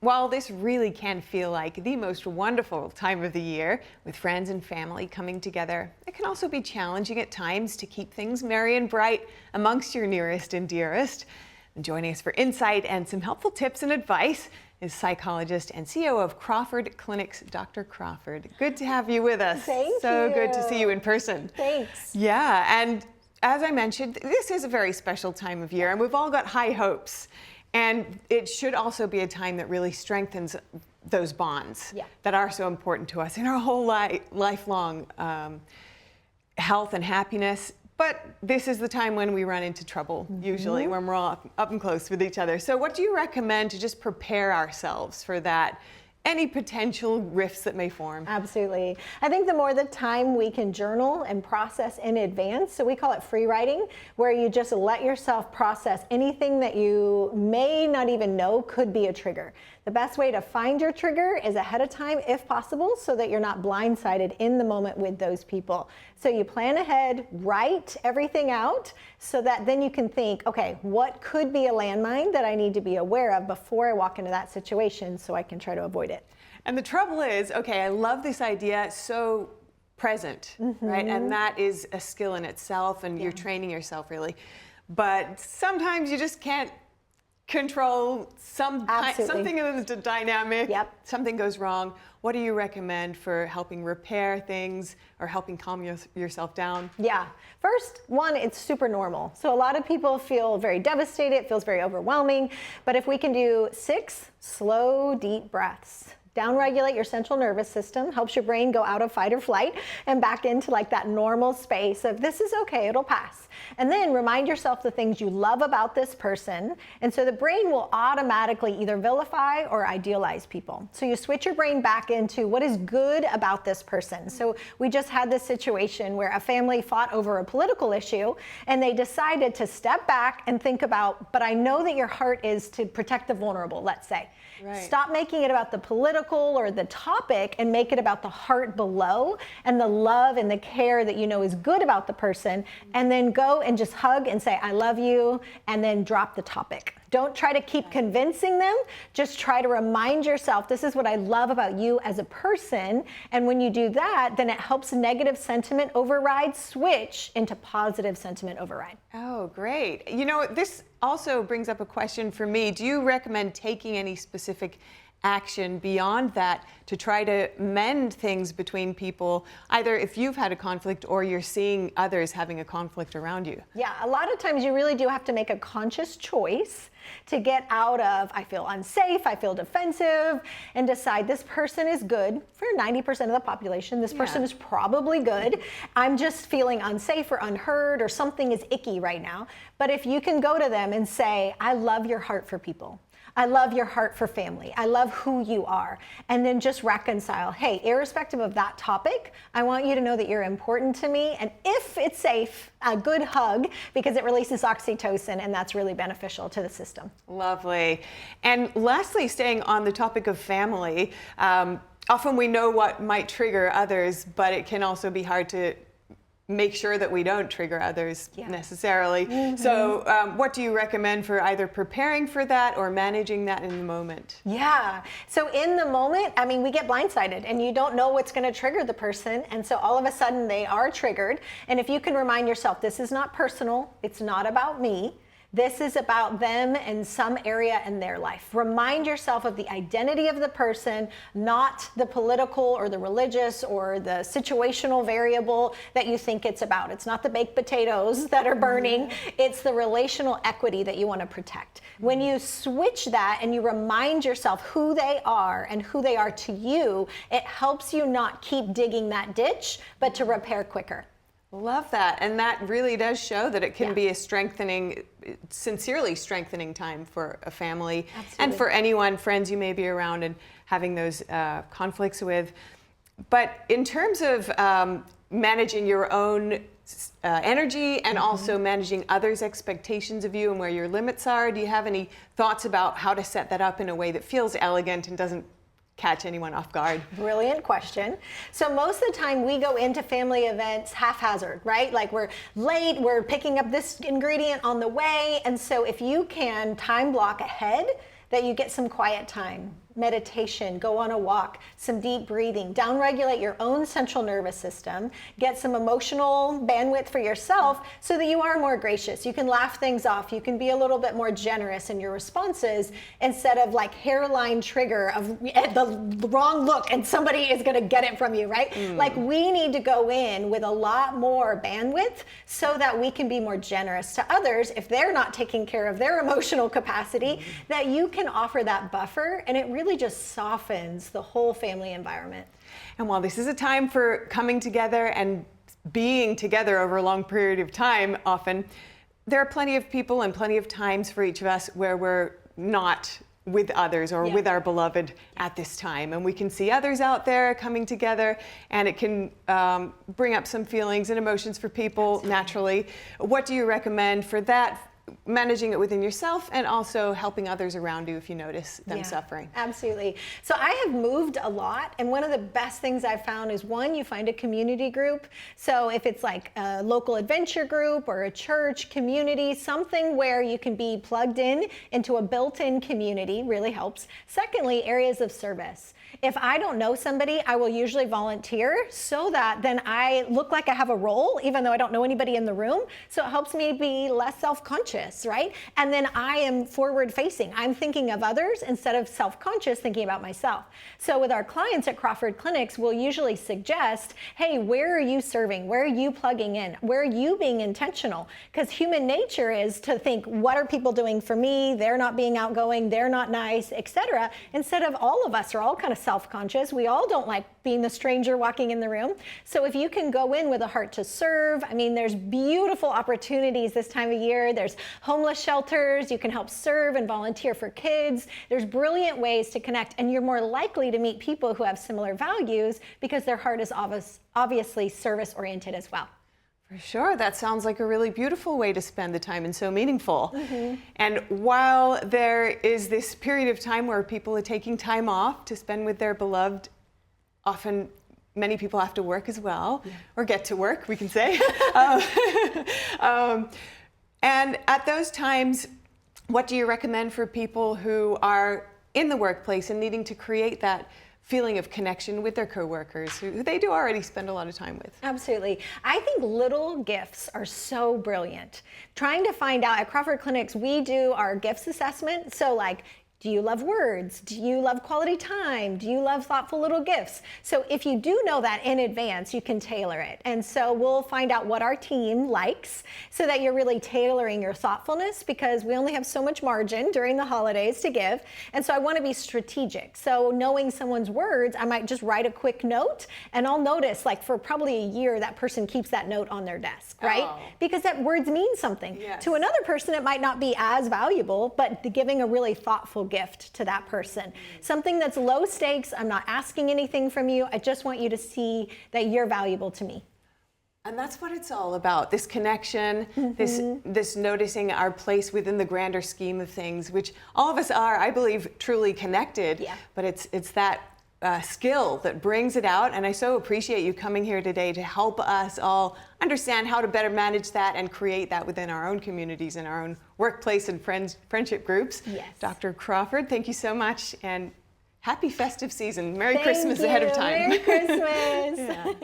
while this really can feel like the most wonderful time of the year, with friends and family coming together, it can also be challenging at times to keep things merry and bright amongst your nearest and dearest. And joining us for insight and some helpful tips and advice is psychologist and CEO of Crawford Clinics, Dr. Crawford. Good to have you with us. Thank you. So good to see you in person. Thanks. Yeah, and as I mentioned, this is a very special time of year, and we've all got high hopes. And it should also be a time that really strengthens those bonds that are so important to us in our whole lifelong health and happiness. But this is the time when we run into trouble, usually, when we're all up and close with each other. So what do you recommend to just prepare ourselves for that? Any potential rifts that may form? Absolutely. I think the more the time we can journal and process in advance, so we call it free writing, where you just let yourself process anything that you may not even know could be a trigger. The best way to find your trigger is ahead of time, if possible, so that you're not blindsided in the moment with those people. So you plan ahead, write everything out, so that then you can think, okay, what could be a landmine that I need to be aware of before I walk into that situation so I can try to avoid it. And the trouble is, okay, I love this idea, so present, right? And that is a skill in itself, and you're training yourself really. But sometimes you just can't control something is dynamic, something goes wrong. What do you recommend for helping repair things or helping calm yourself down? Yeah, first one, it's super normal. So a lot of people feel very devastated, it feels very overwhelming, but if we can do 6 slow, deep breaths. Downregulate your central nervous system, helps your brain go out of fight or flight and back into like that normal space of this is okay, it'll pass. And then remind yourself the things you love about this person. And so the brain will automatically either vilify or idealize people. So you switch your brain back into what is good about this person. So we just had this situation where a family fought over a political issue and they decided to step back and think about, but I know that your heart is to protect the vulnerable, let's say. Right. Stop making it about the political or the topic and make it about the heart below and the love and the care that you know is good about the person, and then go and just hug and say, I love you, and then drop the topic. Don't try to keep convincing them. Just try to remind yourself, this is what I love about you as a person. And when you do that, then it helps negative sentiment override switch into positive sentiment override. Oh, great. You know, this also brings up a question for me. Do you recommend taking any specific action beyond that to try to mend things between people, either if you've had a conflict or you're seeing others having a conflict around you? Yeah, a lot of times you really do have to make a conscious choice to get out of, I feel unsafe, I feel defensive, and decide this person is good for 90% of the population. This person is probably good. I'm just feeling unsafe or unheard or something is icky right now. But if you can go to them and say, I love your heart for people. I love your heart for family. I love who you are. And then just reconcile, hey, irrespective of that topic, I want you to know that you're important to me. And if it's safe, a good hug, because it releases oxytocin, and that's really beneficial to the system. Lovely. And lastly, staying on the topic of family, often we know what might trigger others, but it can also be hard to make sure that we don't trigger others necessarily. So what do you recommend for either preparing for that or managing that in the moment? Yeah, so in the moment, I mean, we get blindsided and you don't know what's going to trigger the person. And so all of a sudden they are triggered. And if you can remind yourself, this is not personal, it's not about me. This is about them and some area in their life. Remind yourself of the identity of the person, not the political or the religious or the situational variable that you think it's about. It's not the baked potatoes that are burning. It's the relational equity that you want to protect. When you switch that and you remind yourself who they are and who they are to you, it helps you not keep digging that ditch, but to repair quicker. Love that. And that really does show that it can be a strengthening, sincerely strengthening time for a family. Absolutely. And for anyone, friends you may be around and having those conflicts with. But in terms of managing your own energy and also managing others' expectations of you and where your limits are, do you have any thoughts about how to set that up in a way that feels elegant and doesn't catch anyone off guard? Brilliant question. So most of the time we go into family events haphazard, right? Like we're late, we're picking up this ingredient on the way. And so if you can time block ahead, that you get some quiet time. meditation, go on a walk, some deep breathing, downregulate your own central nervous system, get some emotional bandwidth for yourself so that you are more gracious. You can laugh things off. You can be a little bit more generous in your responses instead of like hairline trigger of the wrong look and somebody is going to get it from you, right? Like we need to go in with a lot more bandwidth so that we can be more generous to others if they're not taking care of their emotional capacity, that you can offer that buffer, and it really just softens the whole family environment. And while this is a time for coming together and being together over a long period of time, often, there are plenty of people and plenty of times for each of us where we're not with others or with our beloved at this time. And we can see others out there coming together, and it can bring up some feelings and emotions for people naturally. What do you recommend for that? Managing it within yourself and also helping others around you if you notice them suffering. Absolutely. So I have moved a lot, and one of the best things I've found is, one, you find a community group. So if it's like a local adventure group or a church community, something where you can be plugged in into a built-in community really helps. Secondly, areas of service. If I don't know somebody, I will usually volunteer so that then I look like I have a role, even though I don't know anybody in the room. So it helps me be less self-conscious, right? And then I am forward-facing. I'm thinking of others instead of self-conscious, thinking about myself. So with our clients at Crawford Clinics, we'll usually suggest, hey, where are you serving? Where are you plugging in? Where are you being intentional? Because human nature is to think, what are people doing for me? They're not being outgoing, they're not nice, etc. Instead of all of us are all kind of self-conscious. We all don't like being the stranger walking in the room. So if you can go in with a heart to serve, I mean, there's beautiful opportunities this time of year. There's homeless shelters. You can help serve and volunteer for kids. There's brilliant ways to connect, and you're more likely to meet people who have similar values because their heart is obviously service-oriented as well. For sure, that sounds like a really beautiful way to spend the time and so meaningful. And while there is this period of time where people are taking time off to spend with their beloved, often many people have to work as well, or get to work, we can say. And at those times, what do you recommend for people who are in the workplace and needing to create that feeling of connection with their coworkers who they do already spend a lot of time with? Absolutely. I think little gifts are so brilliant. Trying to find out, at Crawford Clinics, we do our gifts assessment. So like, do you love words? Do you love quality time? Do you love thoughtful little gifts? So if you do know that in advance, you can tailor it. And so we'll find out what our team likes so that you're really tailoring your thoughtfulness, because we only have so much margin during the holidays to give. And so I want to be strategic. So knowing someone's words, I might just write a quick note, and I'll notice like for probably a year that person keeps that note on their desk, right? Because that words mean something. To another person, it might not be as valuable, but giving a really thoughtful gift to that person. Something that's low stakes. I'm not asking anything from you. I just want you to see that you're valuable to me. And that's what it's all about, this connection, this noticing our place within the grander scheme of things, which all of us are, I believe, truly connected. But it's that skill that brings it out. And I so appreciate you coming here today to help us all understand how to better manage that and create that within our own communities and our own workplace and friendship groups. Dr. Crawford, thank you so much, and happy festive season. Merry Christmas ahead of time. Merry Christmas.